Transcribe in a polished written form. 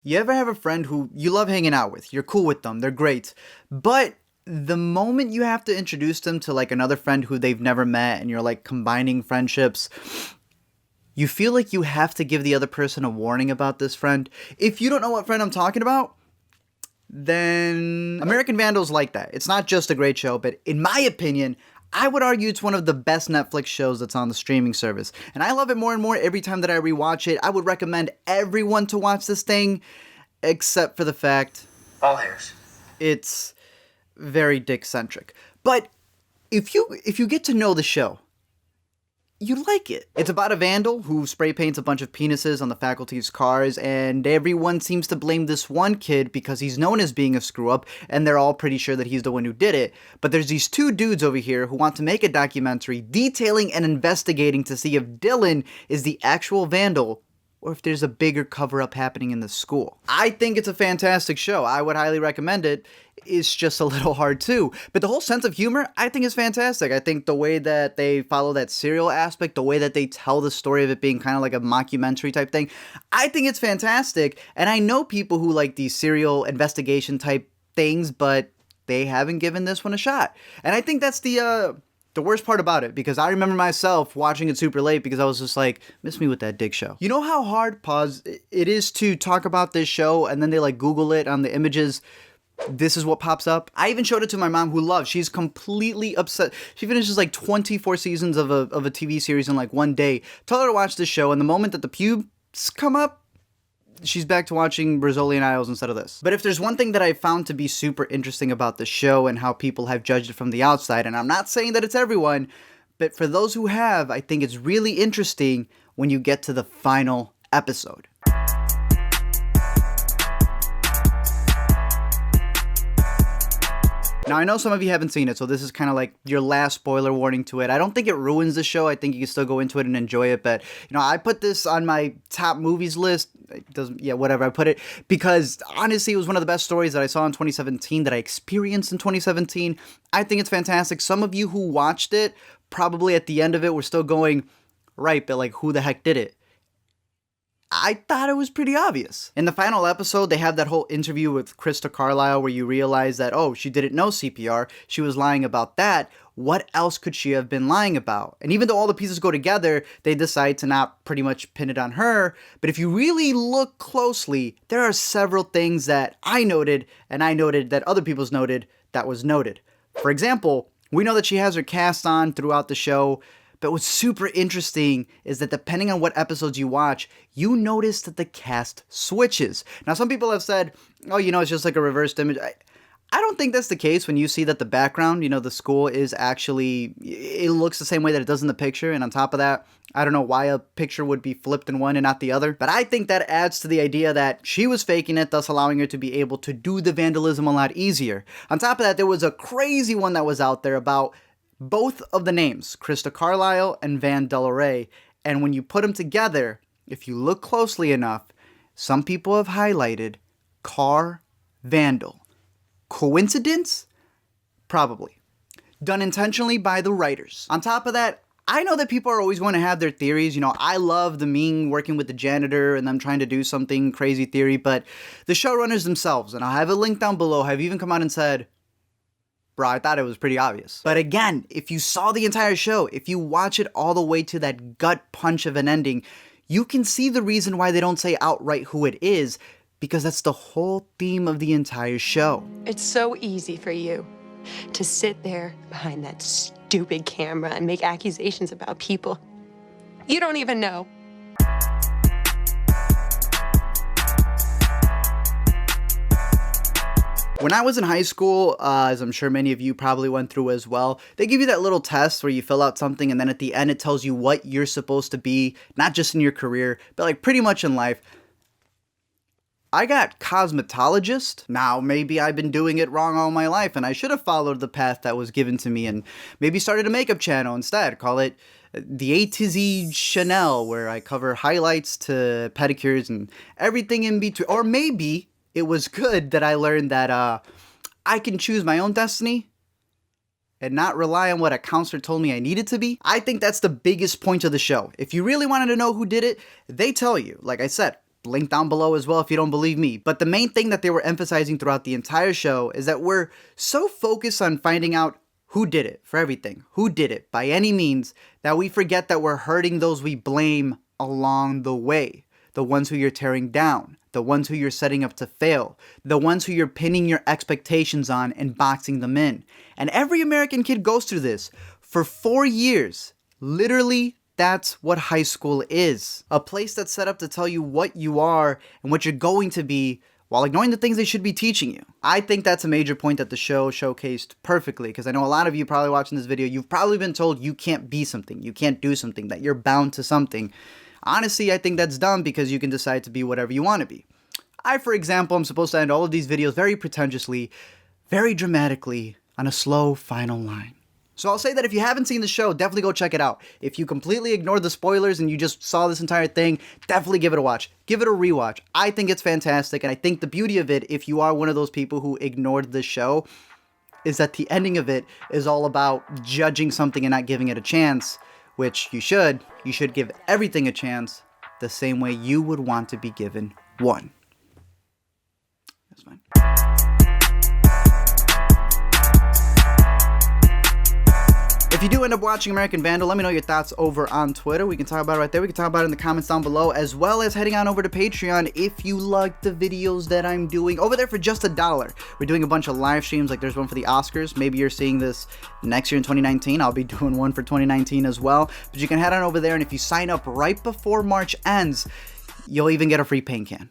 You ever have a friend who you love hanging out with? You're cool with them, they're great. But the moment you have to introduce them to like another friend who they've never met and you're like combining friendships, you feel like you have to give the other person a warning about this friend. If you don't know what friend I'm talking about, then American Vandal's like that. It's not just a great show, but in my opinion, I would argue it's one of the best Netflix shows that's on the streaming service. And I love it more and more every time that I rewatch it. I would recommend everyone to watch this thing, except for the fact All hairs. it's very dick-centric. But if you get to know the show, you like it. It's about a vandal who spray paints a bunch of penises on the faculty's cars, and everyone seems to blame this one kid because he's known as being a screw-up, and they're all pretty sure that he's the one who did it. But there's these two dudes over here who want to make a documentary detailing and investigating to see if Dylan is the actual vandal or if there's a bigger cover-up happening in the school. I think it's a fantastic show. I would highly recommend it. It's just a little hard too. But the whole sense of humor, I think is fantastic. I think the way that they follow that serial aspect, the way that they tell the story of it being kind of like a mockumentary type thing, I think it's fantastic. And I know people who like these serial investigation type things, but they haven't given this one a shot. And I think that's the worst part about it, because I remember myself watching it super late because I was just like, miss me with that dick show. You know how hard, pause, it is to talk about this show and then they like Google it on the images. This is what pops up. I even showed it to my mom who loves. She's completely upset. She finishes like 24 seasons of a TV series in like one day. Tell her to watch this show, and the moment that the pubes come up, she's back to watching Brazilian Isles instead of this. But if there's one thing that I found to be super interesting about the show and how people have judged it from the outside, and I'm not saying that it's everyone, but for those who have, I think it's really interesting when you get to the final episode. Now, I know some of you haven't seen it, so this is kind of like your last spoiler warning to it. I don't think it ruins the show. I think you can still go into it and enjoy it, but, you know, I put this on my top movies list. It doesn't, yeah, whatever, I put it, because honestly, it was one of the best stories that I saw in 2017, that I experienced in 2017. I think it's fantastic. Some of you who watched it, probably at the end of it, were still going, right, but like, who the heck did it? I thought it was pretty obvious. In the final episode, they have that whole interview with Krista Carlisle where you realize that, oh, she didn't know CPR. She was lying about that. What else could she have been lying about? And even though all the pieces go together, they decide to not pretty much pin it on her. But if you really look closely, there are several things that I noted, and I noted that other people's noted, that was noted. For example, we know that she has her cast on throughout the show. But what's super interesting is that depending on what episodes you watch, you notice that the cast switches. Now, some people have said, oh, you know, it's just like a reversed image. I don't think that's the case when you see that the background, you know, the school is actually, it looks the same way that it does in the picture. And on top of that, I don't know why a picture would be flipped in one and not the other. But I think that adds to the idea that she was faking it, thus allowing her to be able to do the vandalism a lot easier. On top of that, there was a crazy one that was out there about both of the names, Krista Carlisle and Van Delaray, and when you put them together, if you look closely enough, some people have highlighted car vandal. Coincidence? Probably. Done intentionally by the writers. On top of that, I know that people are always going to have their theories. You know, I love the Ming working with the janitor and them trying to do something crazy theory, but the showrunners themselves, and I'll have a link down below, have even come out and said, bro, I thought it was pretty obvious. But again, if you saw the entire show, if you watch it all the way to that gut punch of an ending, you can see the reason why they don't say outright who it is, because that's the whole theme of the entire show. It's so easy for you to sit there behind that stupid camera and make accusations about people you don't even know. When I was in high school, as I'm sure many of you probably went through as well, they give you that little test where you fill out something and then at the end it tells you what you're supposed to be, not just in your career, but like pretty much in life. I got cosmetologist. Now, maybe I've been doing it wrong all my life and I should have followed the path that was given to me and maybe started a makeup channel instead. Call it the A to Z Chanel, where I cover highlights to pedicures and everything in between. Or maybe it was good that I learned that I can choose my own destiny and not rely on what a counselor told me I needed to be. I think that's the biggest point of the show. If you really wanted to know who did it, they tell you. Like I said, Link down below as well if you don't believe me. But the main thing that they were emphasizing throughout the entire show is that we're so focused on finding out who did it for everything, who did it by any means, that we forget that we're hurting those we blame along the way. The ones who you're tearing down, the ones who you're setting up to fail, the ones who you're pinning your expectations on and boxing them in. And every American kid goes through this for 4 years. Literally, that's what high school is. A place that's set up to tell you what you are and what you're going to be while ignoring the things they should be teaching you. I think that's a major point that the show showcased perfectly, because I know a lot of you probably watching this video, you've probably been told you can't be something, you can't do something, that you're bound to something. Honestly, I think that's dumb because you can decide to be whatever you want to be. I, for example, am supposed to end all of these videos very pretentiously, very dramatically, on a slow final line. So I'll say that if you haven't seen the show, definitely go check it out. If you completely ignored the spoilers and you just saw this entire thing, definitely give it a watch. Give it a rewatch. I think it's fantastic, and I think the beauty of it, if you are one of those people who ignored the show, is that the ending of it is all about judging something and not giving it a chance, which you should. You should give everything a chance the same way you would want to be given one. That's fine. If you do end up watching American Vandal, let me know your thoughts over on Twitter. We can talk about it right there. We can talk about it in the comments down below, as well as heading on over to Patreon if you like the videos that I'm doing. Over there for just $1. We're doing a bunch of live streams, like there's one for the Oscars. Maybe you're seeing this next year in 2019. I'll be doing one for 2019 as well. But you can head on over there, and if you sign up right before March ends, you'll even get a free paint can.